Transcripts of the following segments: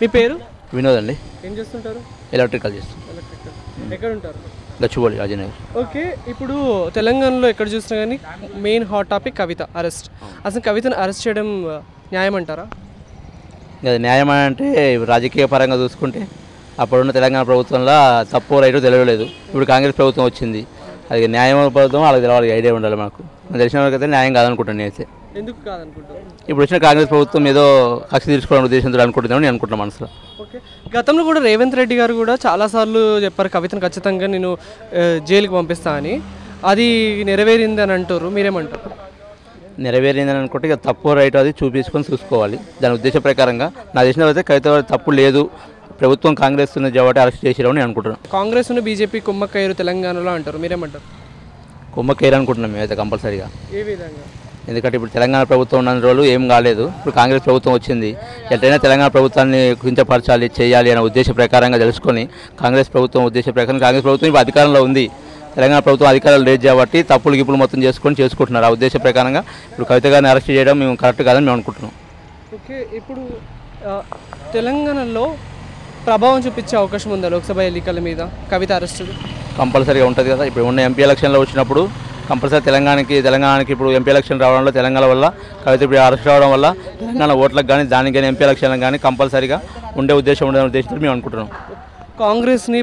మీ పేరు? వినోద్ అండి. ఏం చేస్తుంటారు? ఎలక్ట్రికల్ చేస్తాం. ఎక్కడ ఉంటారు? గచ్చిబౌలి రాజనగర్. ఓకే, ఇప్పుడు తెలంగాణలో ఎక్కడ చూసినా కానీ మెయిన్ హాట్ టాపిక్ కవిత అరెస్ట్. అసలు కవితను అరెస్ట్ చేయడం న్యాయం అంటారా? అది న్యాయం అంటే రాజకీయ పరంగా చూసుకుంటే అప్పుడున్న తెలంగాణ ప్రభుత్వంలో తప్పు రైటు తెలియలేదు. ఇప్పుడు కాంగ్రెస్ ప్రభుత్వం వచ్చింది, అది న్యాయం ప్రభుత్వం వాళ్ళకి తెలవాలి, ఐడియా ఉండాలి. మనకు తెలిసిన వరకైతే న్యాయం కాదనుకుంటాను నేనైతే. ఎందుకు కాదనుకుంటాను? ఇప్పుడు వచ్చిన కాంగ్రెస్ ప్రభుత్వం ఏదో కక్ష తీర్చుకోవడం ఉద్దేశంతో అనుకుంటుందని నేను అనుకుంటున్నాను మనసులో. ఓకే, గతంలో కూడా రేవంత్ రెడ్డి గారు కూడా చాలాసార్లు చెప్పారు కవితను ఖచ్చితంగా నేను జైలుకి పంపిస్తా అని. అది నెరవేరింది అని అంటారు, మీరేమంటారు? నెరవేరిందని అనుకుంటే ఇక తప్పు రైట్ అది చూసుకోవాలి. దాని ఉద్దేశ ప్రకారంగా నా తెలిసిన అయితే కవిత తప్పు లేదు, ప్రభుత్వం కాంగ్రెస్ ఉన్నది కాబట్టి అరెస్ట్ చేసిరని నేను అనుకుంటున్నాను. కాంగ్రెస్ ఉన్న బీజేపీ కుమ్మక్కయ్యారు తెలంగాణలో అంటారు, మీరేమంటారు? కుమ్మకేరు అనుకుంటున్నాం మేమైతే కంపల్సరీగా. ఏ విధంగా? ఎందుకంటే ఇప్పుడు తెలంగాణ ప్రభుత్వం ఉన్న రోజులు ఏం కాలేదు, ఇప్పుడు కాంగ్రెస్ ప్రభుత్వం వచ్చింది, ఎట్లయినా తెలంగాణ ప్రభుత్వాన్ని కించపరచాలి చేయాలి అనే ఉద్దేశ ప్రకారంగా తెలుసుకొని కాంగ్రెస్ ప్రభుత్వం ఉద్దేశ ప్రకారం కాంగ్రెస్ ప్రభుత్వం ఇప్పుడు అధికారంలో ఉంది, తెలంగాణ ప్రభుత్వం అధికారాలు లేదు కాబట్టి తప్పులు గిప్పులు మొత్తం చేసుకుంటున్నారు. ఆ ఉద్దేశ ప్రకారంగా ఇప్పుడు కవిత గారిని అరెస్ట్ చేయడం మేము కరెక్ట్ కాదని మేము అనుకుంటున్నాం. ఓకే, ఇప్పుడు తెలంగాణలో ప్రభావం చూపించే అవకాశం ఉందా లోక్సభ ఎన్నికల మీద కవిత అరెస్ట్? కంపల్సరీగా ఉంటుంది కదా. ఇప్పుడు ఉన్న ఎంపీ ఎలక్షన్లో వచ్చినప్పుడు కంపల్సరీ తెలంగాణకి ఇప్పుడు ఎంపీ ఎలక్షన్ రావడంలో తెలంగాణ వల్ల కవిత ఇప్పుడు అరెస్ట్ రావడం వల్ల తెలంగాణ ఓట్లకు కానీ దానికి కానీ ఎంపీ ఎలక్షన్లకు కానీ కంపల్సరీగా ఉండే ఉద్దేశంతో మేము అనుకుంటున్నాం. కాంగ్రెస్ని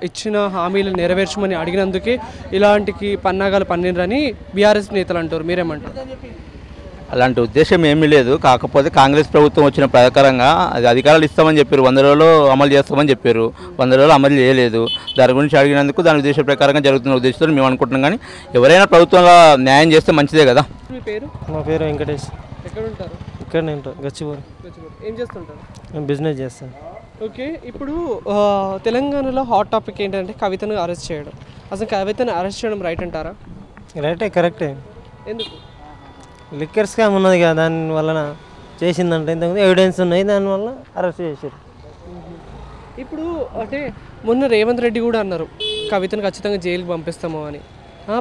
ఇచ్చిన హామీలు నెరవేర్చమని అడిగినందుకే ఇలాంటికి పన్నాగాలు పన్నిరని బీఆర్ఎస్ నేతలు అంటారు, మీరేమంటారు? అలాంటి ఉద్దేశం ఏమీ లేదు. కాకపోతే కాంగ్రెస్ ప్రభుత్వం వచ్చిన ప్రకారంగా అది అధికారాలు ఇస్తామని చెప్పారు, 100 రోజులు అమలు చేస్తామని చెప్పారు, 100 రోజులు అమలు చేయలేదు. దాని గురించి అడిగినందుకు దాని ఉద్దేశ ప్రకారంగా జరుగుతున్న ఉద్దేశంతో మేము అనుకుంటున్నాం. కానీ ఎవరైనా ప్రభుత్వంలో న్యాయం చేస్తే మంచిదే కదా. మీ పేరు? మా పేరు వెంకటేష్. ఎక్కడ ఉంటారు? ఇక్కడ నేను గచ్చిబౌలి. ఏం చేస్తుంటారు? నేను బిజినెస్ చేస్తాను. ఓకే, ఇప్పుడు తెలంగాణలో హాట్ టాపిక్ ఏంటంటే కవితను అరెస్ట్ చేయడం. అసలు కవితను అరెస్ట్ చేయడం రైట్ అంటారా? రైటే, కరెక్టే. ఎందుకు? లిక్కర్ స్కామ్ ఉన్నది కదా, దాని వలన చేసిందంటే ఇంతకుముందు ఎవిడెన్స్ ఉన్నాయి, దానివల్ల అరెస్ట్ చేశారు. ఇప్పుడు అంటే మొన్న రేవంత్ రెడ్డి కూడా అన్నారు కవితను ఖచ్చితంగా జైలుకి పంపిస్తాము అని.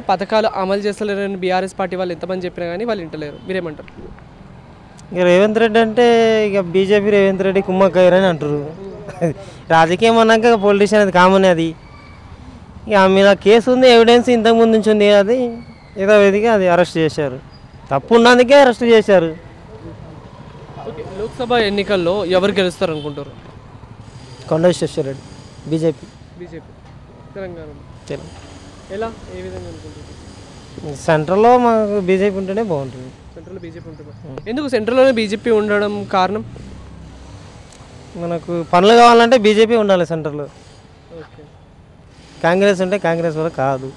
పథకాలు అమలు చేస్తలేరని బీఆర్ఎస్ పార్టీ వాళ్ళు ఎంతమంది చెప్పినా కానీ వాళ్ళు వింటలేరు, మీరేమంటారు? ఇక రేవంత్ రెడ్డి అంటే ఇక బీజేపీ రేవంత్ రెడ్డి కుమ్మక్కయ్యారని అంటారు. రాజకీయం అన్నాక పొలిటీషియన్ అది కామన్. అది ఇక మీద కేసు ఉంది, ఎవిడెన్స్ ఇంతకుముందు నుంచి ఉంది, అది ఏదో విధిగా అది అరెస్ట్ చేశారు, తప్పు ఉన్నందుకే అరెస్ట్ చేశారు. ఓకే, లోక్సభ ఎన్నికల్లో ఎవరు గెలుస్తారు అనుకుంటారు? కొండ విశ్వేశ్వరరెడ్డి, బీజేపీ. తెలంగాణలో ఎలా, ఏ విధంగా అనుకుంటారు? సెంట్రల్లో మాకు బీజేపీ ఉంటేనే బాగుంటుంది. సెంట్రల్లో బీజేపీ ఉంటుంది. ఎందుకు సెంట్రల్లోనే బీజేపీ ఉండడం కారణం? మనకు పనులు కావాలంటే బీజేపీ ఉండాలి సెంటర్లో. కాంగ్రెస్ ఉంటే కాంగ్రెస్ వల్ల కాదు.